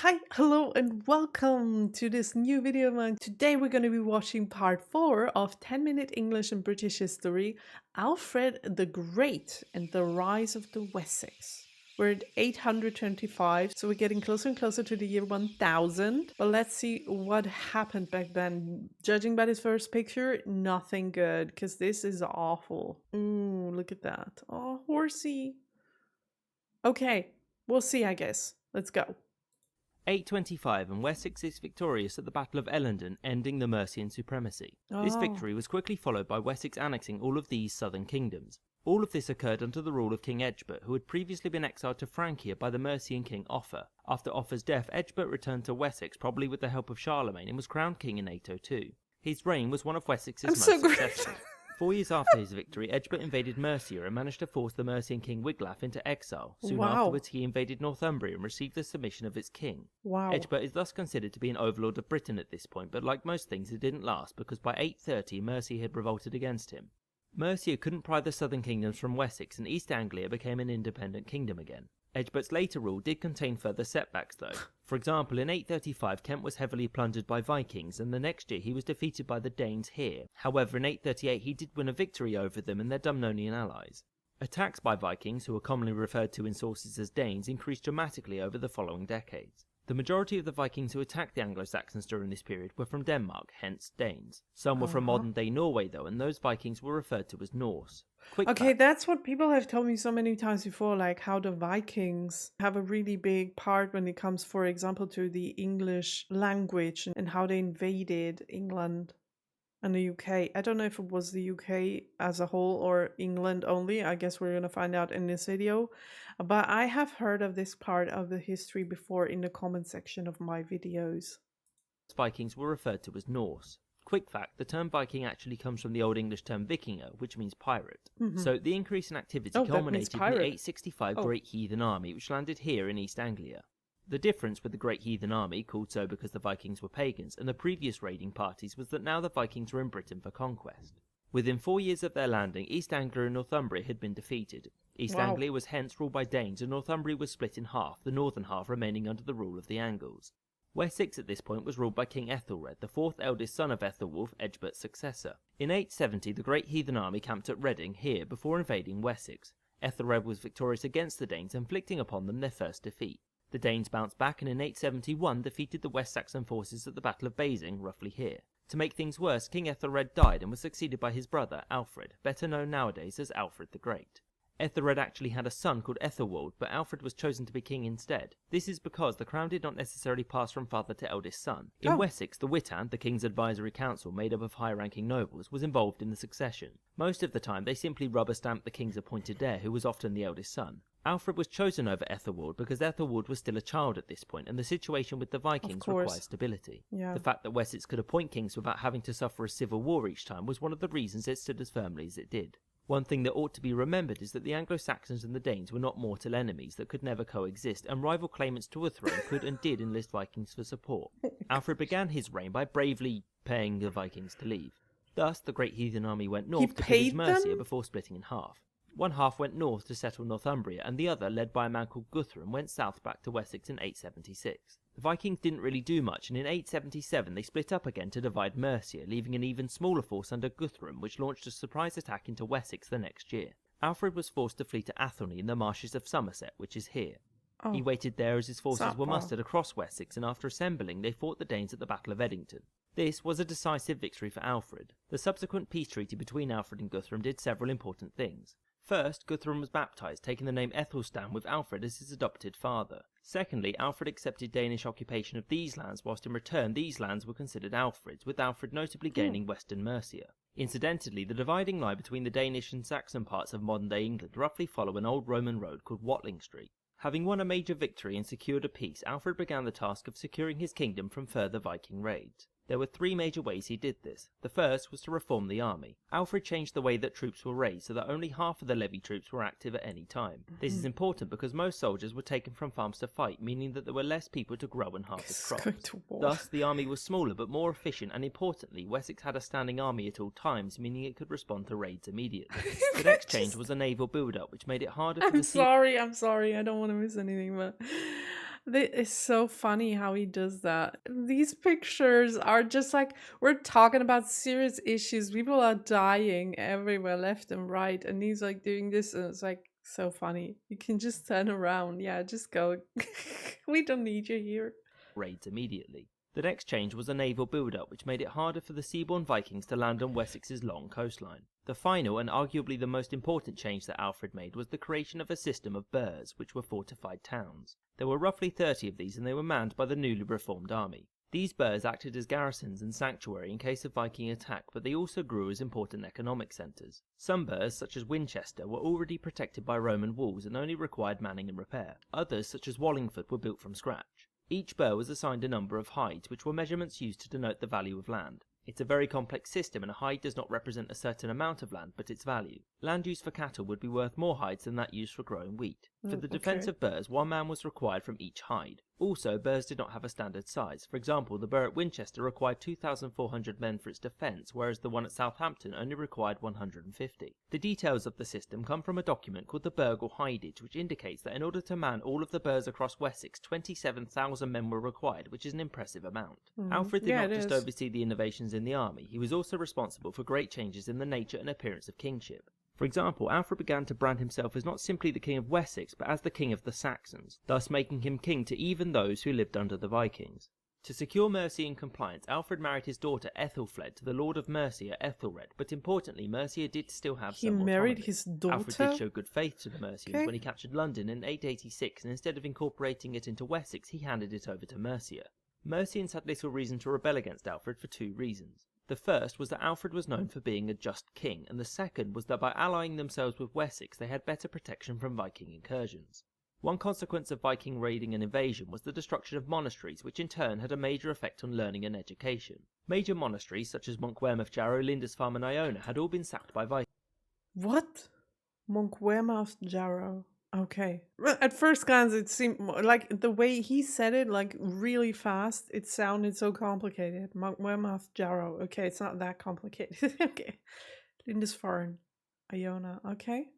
Hi, hello, and welcome to this new video of mine. Today we're going to be watching part 4 of 10-minute English and British history, Alfred the Great and the Rise of the Wessex. We're at 825, so we're getting closer and closer to the year 1000. But let's see what happened back then. Judging by this first picture, nothing good, because this is awful. Ooh, look at that. Oh, horsey. Okay, we'll see, I guess. Let's go. 825 and Wessex is victorious at the Battle of Ellendon, ending the Mercian supremacy. This victory was quickly followed by Wessex annexing all of these southern kingdoms. All of this occurred under the rule of King Egbert, who had previously been exiled to Francia by the Mercian king Offa. After Offa's death, Egbert returned to Wessex, probably with the help of Charlemagne, and was crowned king in 802. His reign was one of Wessex's most successful. 4 years after his victory, Egbert invaded Mercia and managed to force the Mercian king Wiglaf into exile. Soon afterwards, he invaded Northumbria and received the submission of its king. Egbert is thus considered to be an overlord of Britain at this point, but like most things, it didn't last because by 830, Mercia had revolted against him. Mercia couldn't pry the southern kingdoms from Wessex, and East Anglia became an independent kingdom again. Egbert's later rule did contain further setbacks though. For example, in 835 Kent was heavily plundered by Vikings, and the next year he was defeated by the Danes here. However, in 838 he did win a victory over them and their Dumnonian allies. Attacks by Vikings, who are commonly referred to in sources as Danes, increased dramatically over the following decades. The majority of the Vikings who attacked the Anglo-Saxons during this period were from Denmark, hence Danes. Some were from modern-day Norway though, and those Vikings were referred to as Norse. Okay, that's what people have told me so many times before, like how the Vikings have a really big part when it comes, for example, to the English language and how they invaded England and the UK. I don't know if it was the UK as a whole or England only. I guess we're going to find out in this video. But I have heard of this part of the history before in the comment section of my videos. Vikings were referred to as Norse. Quick fact, the term Viking actually comes from the Old English term Vikinger, which means pirate. So the increase in activity culminated in the 865 Great Heathen Army, which landed here in East Anglia. The difference with the Great Heathen Army, called so because the Vikings were pagans, and the previous raiding parties was that now the Vikings were in Britain for conquest. Within 4 years of their landing, East Anglia and Northumbria had been defeated. East Anglia was hence ruled by Danes, and Northumbria was split in half, the northern half remaining under the rule of the Angles. Wessex at this point was ruled by King Ethelred, the fourth eldest son of Ethelwulf, Egbert's successor. In 870 the Great Heathen Army camped at Reading, here, before invading Wessex. Ethelred was victorious against the Danes, inflicting upon them their first defeat. The Danes bounced back and in 871 defeated the West Saxon forces at the Battle of Basing, roughly here. To make things worse, King Ethelred died and was succeeded by his brother, Alfred, better known nowadays as Alfred the Great. Ethelred actually had a son called Ethelwald, but Alfred was chosen to be king instead. This is because the crown did not necessarily pass from father to eldest son. In Wessex, the Witan, the king's advisory council made up of high-ranking nobles, was involved in the succession. Most of the time, they simply rubber-stamped the king's appointed heir, who was often the eldest son. Alfred was chosen over Ethelwald because Ethelwald was still a child at this point, and the situation with the Vikings required stability. The fact that Wessex could appoint kings without having to suffer a civil war each time was one of the reasons it stood as firmly as it did. One thing that ought to be remembered is that the Anglo-Saxons and the Danes were not mortal enemies that could never coexist, and rival claimants to a throne could and did enlist Vikings for support. Alfred began his reign by bravely paying the Vikings to leave. Thus, the Great Heathen Army went north to pillage Mercia before splitting in half. One half went north to settle Northumbria, and the other, led by a man called Guthrum, went south back to Wessex in 876. The Vikings didn't really do much, and in 877 they split up again to divide Mercia, leaving an even smaller force under Guthrum, which launched a surprise attack into Wessex the next year. Alfred was forced to flee to Athelney in the marshes of Somerset, which is here. He waited there as his forces were mustered across Wessex, and after assembling they fought the Danes at the Battle of Edington. This was a decisive victory for Alfred. The subsequent peace treaty between Alfred and Guthrum did several important things. First, Guthrum was baptised, taking the name Ethelstan with Alfred as his adopted father. Secondly, Alfred accepted Danish occupation of these lands, whilst in return these lands were considered Alfred's, with Alfred notably gaining western Mercia. Incidentally, the dividing line between the Danish and Saxon parts of modern-day England roughly follow an old Roman road called Watling Street. Having won a major victory and secured a peace, Alfred began the task of securing his kingdom from further Viking raids. There were three major ways he did this. The first was to reform the army. Alfred changed the way that troops were raised so that only half of the levy troops were active at any time. This is important because most soldiers were taken from farms to fight, meaning that there were less people to grow and harvest crops. Thus, the army was smaller but more efficient, and importantly, Wessex had a standing army at all times, meaning it could respond to raids immediately. The next change was a naval build-up, which made it harder for the I'm sorry, I don't want to miss anything, but It's so funny how he does that. These pictures are just like, we're talking about serious issues. People are dying everywhere, left and right. And he's like doing this, and it's like so funny. You can just turn around. Yeah, just go. We don't need you here. Raids immediately. The next change was a naval build-up, which made it harder for the seaborne Vikings to land on Wessex's long coastline. The final and arguably the most important change that Alfred made was the creation of a system of burhs, which were fortified towns. There were roughly 30 of these, and they were manned by the newly reformed army. These burhs acted as garrisons and sanctuary in case of Viking attack, but they also grew as important economic centres. Some burhs, such as Winchester, were already protected by Roman walls and only required manning and repair. Others, such as Wallingford, were built from scratch. Each burh was assigned a number of hides, which were measurements used to denote the value of land. It's a very complex system, and a hide does not represent a certain amount of land, but its value. Land used for cattle would be worth more hides than that used for growing wheat. For the defence of burhs, one man was required from each hide. Also, burhs did not have a standard size. For example, the burh at Winchester required 2,400 men for its defence, whereas the one at Southampton only required 150. The details of the system come from a document called the Burgle Hidage, which indicates that in order to man all of the burhs across Wessex, 27,000 men were required, which is an impressive amount. Alfred did not just oversee the innovations in the army, he was also responsible for great changes in the nature and appearance of kingship. For example, Alfred began to brand himself as not simply the king of Wessex, but as the king of the Saxons, thus making him king to even those who lived under the Vikings. To secure mercy and compliance, Alfred married his daughter Ethelfled to the Lord of Mercia, Ethelred, but importantly, Mercia did still have some autonomy. He married his daughter? Alfred did show good faith to the Mercians when he captured London in 886, and instead of incorporating it into Wessex, he handed it over to Mercia. Mercians had little reason to rebel against Alfred for two reasons. The first was that Alfred was known for being a just king, and the second was that by allying themselves with Wessex they had better protection from Viking incursions. One consequence of Viking raiding and invasion was the destruction of monasteries, which in turn had a major effect on learning and education. Major monasteries such as Monkwearmouth, Jarrow, Lindisfarne and Iona had all been sacked by Vikings. What? Monkwearmouth, Jarrow. Okay. Well, at first glance, it seemed like the way he said it, like really fast, it sounded so complicated. Monkwearmouth, Jarrow. Okay, it's not that complicated. Okay. Lindisfarne, Iona. Okay.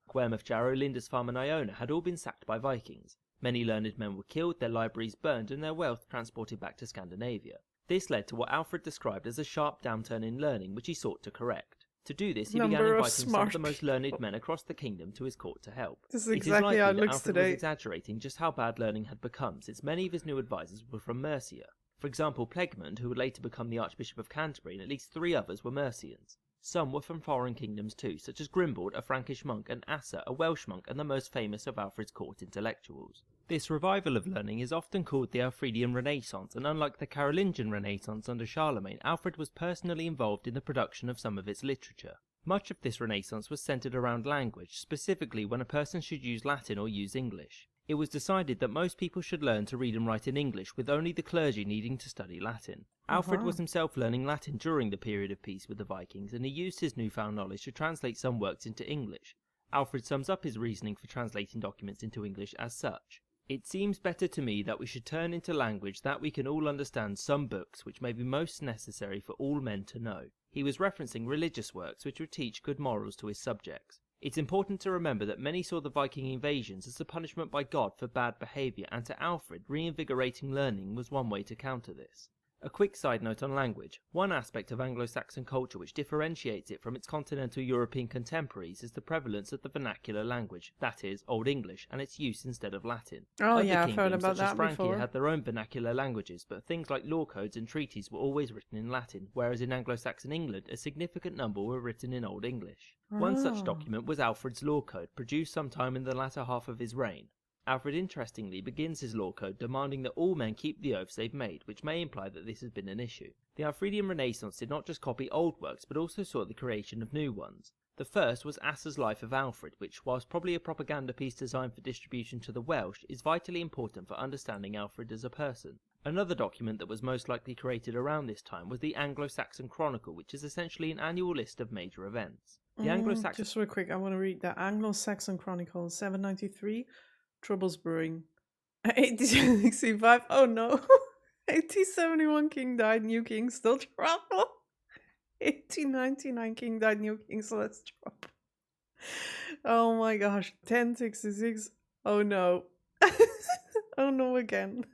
Monkwearmouth, Jarrow, Lindisfarne and Iona had all been sacked by Vikings. Many learned men were killed, their libraries burned, and their wealth transported back to Scandinavia. This led to what Alfred described as a sharp downturn in learning, which he sought to correct. To do this, he began inviting some of the most learned men across the kingdom to his court to help. This is exactly how it looks today. Alfred was exaggerating just how bad learning had become, since many of his new advisors were from Mercia. For example, Plegmund, who would later become the Archbishop of Canterbury, and at least 3 others were Mercians. Some were from foreign kingdoms too, such as Grimbald, a Frankish monk, and Asser, a Welsh monk, and the most famous of Alfred's court intellectuals. This revival of learning is often called the Alfredian Renaissance, and unlike the Carolingian Renaissance under Charlemagne, Alfred was personally involved in the production of some of its literature. Much of this Renaissance was centered around language, specifically when a person should use Latin or use English. It was decided that most people should learn to read and write in English, with only the clergy needing to study Latin. Alfred was himself learning Latin during the period of peace with the Vikings, and he used his newfound knowledge to translate some works into English. Alfred sums up his reasoning for translating documents into English as such. It seems better to me that we should turn into language that we can all understand some books which may be most necessary for all men to know. He was referencing religious works which would teach good morals to his subjects. It's important to remember that many saw the Viking invasions as a punishment by God for bad behaviour, and to Alfred, reinvigorating learning was one way to counter this. A quick side note on language. One aspect of Anglo-Saxon culture which differentiates it from its continental European contemporaries is the prevalence of the vernacular language, that is, Old English, and its use instead of Latin. Oh Other yeah, I've heard kingdoms, about such as that Francia, before. had their own vernacular languages, but things like law codes and treaties were always written in Latin, whereas in Anglo-Saxon England, a significant number were written in Old English. One such document was Alfred's Law Code, produced sometime in the latter half of his reign. Alfred interestingly begins his law code demanding that all men keep the oaths they've made, which may imply that this has been an issue. The Alfredian Renaissance did not just copy old works, but also saw the creation of new ones. The first was Asser's Life of Alfred, which, whilst probably a propaganda piece designed for distribution to the Welsh, is vitally important for understanding Alfred as a person. Another document that was most likely created around this time was the Anglo-Saxon Chronicle, which is essentially an annual list of major events. The Anglo-Saxon... Just real quick, I want to read that. Anglo-Saxon Chronicle, 793, Troubles Brewing. 1865, oh no. 1871, king died, new king, still trouble. 1899, king died, new king, so let's trouble. Oh my gosh, 1066, oh no. Oh no, again.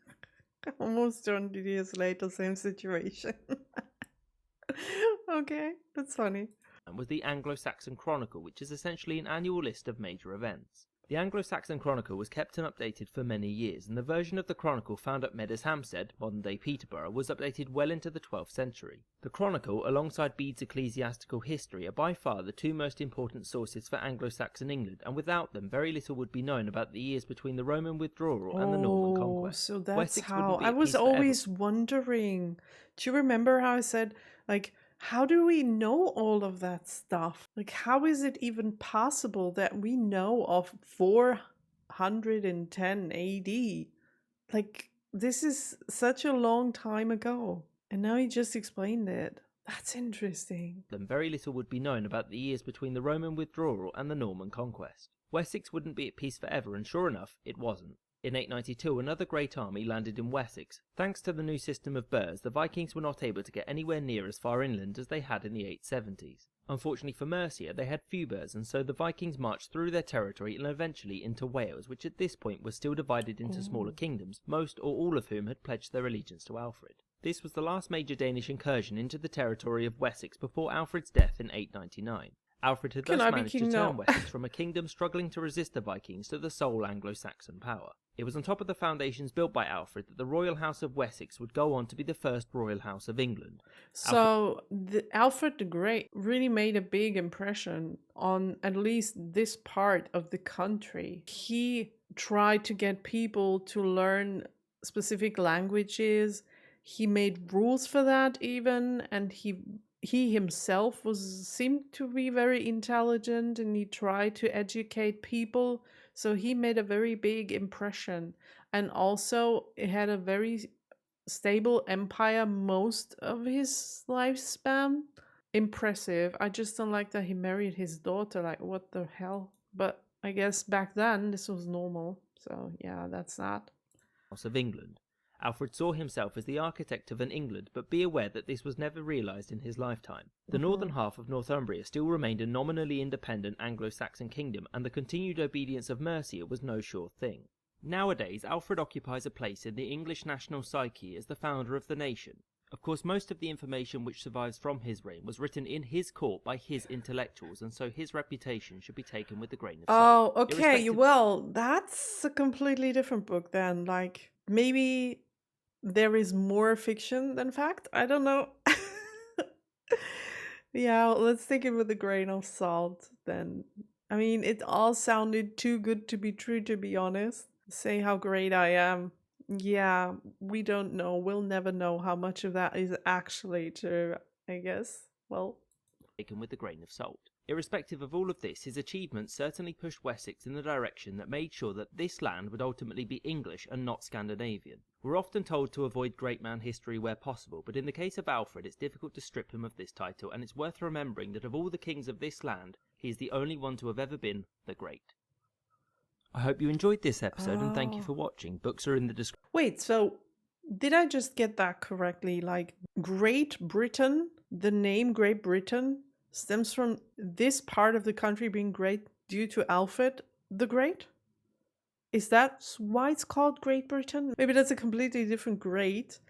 Almost 200 years later, same situation. Okay, that's funny. Was the Anglo-Saxon Chronicle, which is essentially an annual list of major events. The Anglo-Saxon Chronicle was kept and updated for many years, and the version of the Chronicle found at Medeshamsted, modern-day Peterborough, was updated well into the 12th century. The Chronicle, alongside Bede's Ecclesiastical History, are by far the two most important sources for Anglo-Saxon England, and without them, very little would be known about the years between the Roman withdrawal and the Norman conquest. So that's Wessex how wouldn't be I at was peace forever. always wondering. Do you remember how I said, like, how do we know all of that stuff? Like, how is it even possible that we know of 410 AD? Like, this is such a long time ago. And now you just explained it. That's interesting. Then very little would be known about the years between the Roman withdrawal and the Norman conquest. Wessex wouldn't be at peace forever, and sure enough, it wasn't. In 892, another great army landed in Wessex. Thanks to the new system of burhs, the Vikings were not able to get anywhere near as far inland as they had in the 870s. Unfortunately for Mercia, they had few burhs, and so the Vikings marched through their territory and eventually into Wales, which at this point was still divided into smaller kingdoms, most or all of whom had pledged their allegiance to Alfred. This was the last major Danish incursion into the territory of Wessex before Alfred's death in 899. Alfred had thus managed to turn Wessex from a kingdom struggling to resist the Vikings to the sole Anglo-Saxon power. It was on top of the foundations built by Alfred that the royal house of Wessex would go on to be the first royal house of England. So Alfred the Great really made a big impression on at least this part of the country. He tried to get people to learn specific languages. He made rules for that even, and he himself seemed to be very intelligent, and he tried to educate people. So he made a very big impression, and also it had a very stable empire most of his lifespan. Impressive. I just don't like that he married his daughter. Like, what the hell? But I guess back then this was normal. So yeah, that's that. House of England. Alfred saw himself as the architect of an England, but be aware that this was never realised in his lifetime. The northern half of Northumbria still remained a nominally independent Anglo-Saxon kingdom, and the continued obedience of Mercia was no sure thing. Nowadays, Alfred occupies a place in the English national psyche as the founder of the nation. Of course, most of the information which survives from his reign was written in his court by his intellectuals, and so his reputation should be taken with a grain of salt. Oh, okay. Well, that's a completely different book then. Like, maybe there is more fiction than fact. I don't know. Yeah, let's take it with a grain of salt then. I mean, it all sounded too good to be true, to be honest. Say how great I am. Yeah, we don't know. We'll never know how much of that is actually true, I guess. Well, taken with a grain of salt. Irrespective of all of this, his achievements certainly pushed Wessex in the direction that made sure that this land would ultimately be English and not Scandinavian. We're often told to avoid great man history where possible, but in the case of Alfred it's difficult to strip him of this title, and it's worth remembering that of all the kings of this land, he is the only one to have ever been the Great. I hope you enjoyed this episode and thank you for watching. Books are in the description. Wait, so did I just get that correctly? Like, Great Britain, the name Great Britain, stems from this part of the country being great due to Alfred the Great? Is that why it's called Great Britain? Maybe that's a completely different great.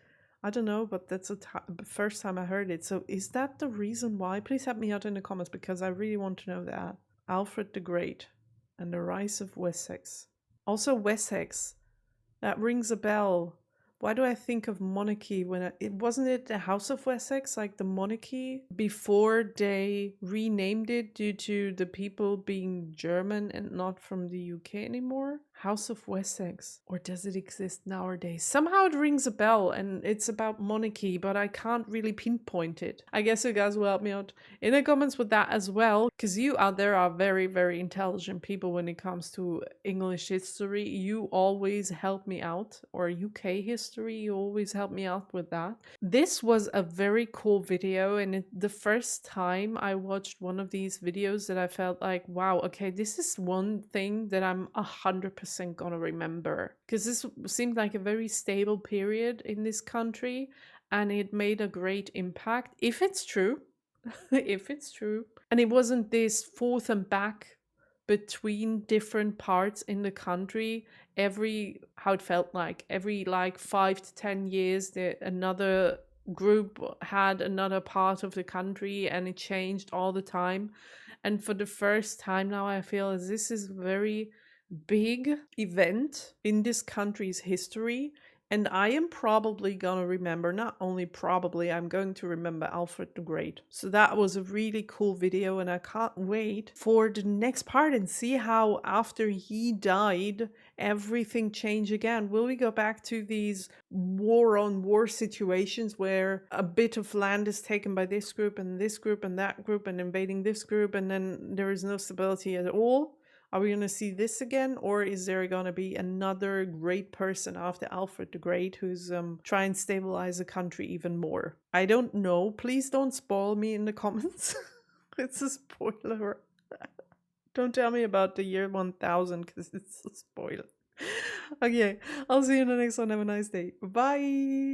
I don't know, but that's the first time I heard it. So is that the reason why? Please help me out in the comments because I really want to know that. Alfred the Great and the rise of Wessex. Also Wessex. That rings a bell. Why do I think of monarchy when wasn't it the House of Wessex, like the monarchy, before they renamed it due to the people being German and not from the UK anymore? House of Wessex. Or does it exist nowadays? Somehow it rings a bell and it's about monarchy, but I can't really pinpoint it. I guess you guys will help me out in the comments with that as well, because you out there are very, very intelligent people when it comes to English history. You always help me out, or UK history, you always help me out with that. This was a very cool video, and the first time I watched one of these videos that I felt like, wow, okay, this is one thing that I'm 100% gonna remember, because this seemed like a very stable period in this country and it made a great impact, if it's true. If it's true, and it wasn't this forth and back between different parts in the country how it felt like every like 5 to 10 years that another group had another part of the country, and it changed all the time. And for the first time now, I feel as this is a very big event in this country's history. And I am probably gonna remember, not only probably, I'm going to remember Alfred the Great. So that was a really cool video, and I can't wait for the next part and see how after he died, everything changed again. Will we go back to these war on war situations where a bit of land is taken by this group and that group and invading this group, and then there is no stability at all? Are we going to see this again, or is there going to be another great person after Alfred the Great who's trying to stabilize the country even more? I don't know. Please don't spoil me in the comments. It's a spoiler. Don't tell me about the year 1000 because it's a spoiler. Okay, I'll see you in the next one. Have a nice day. Bye.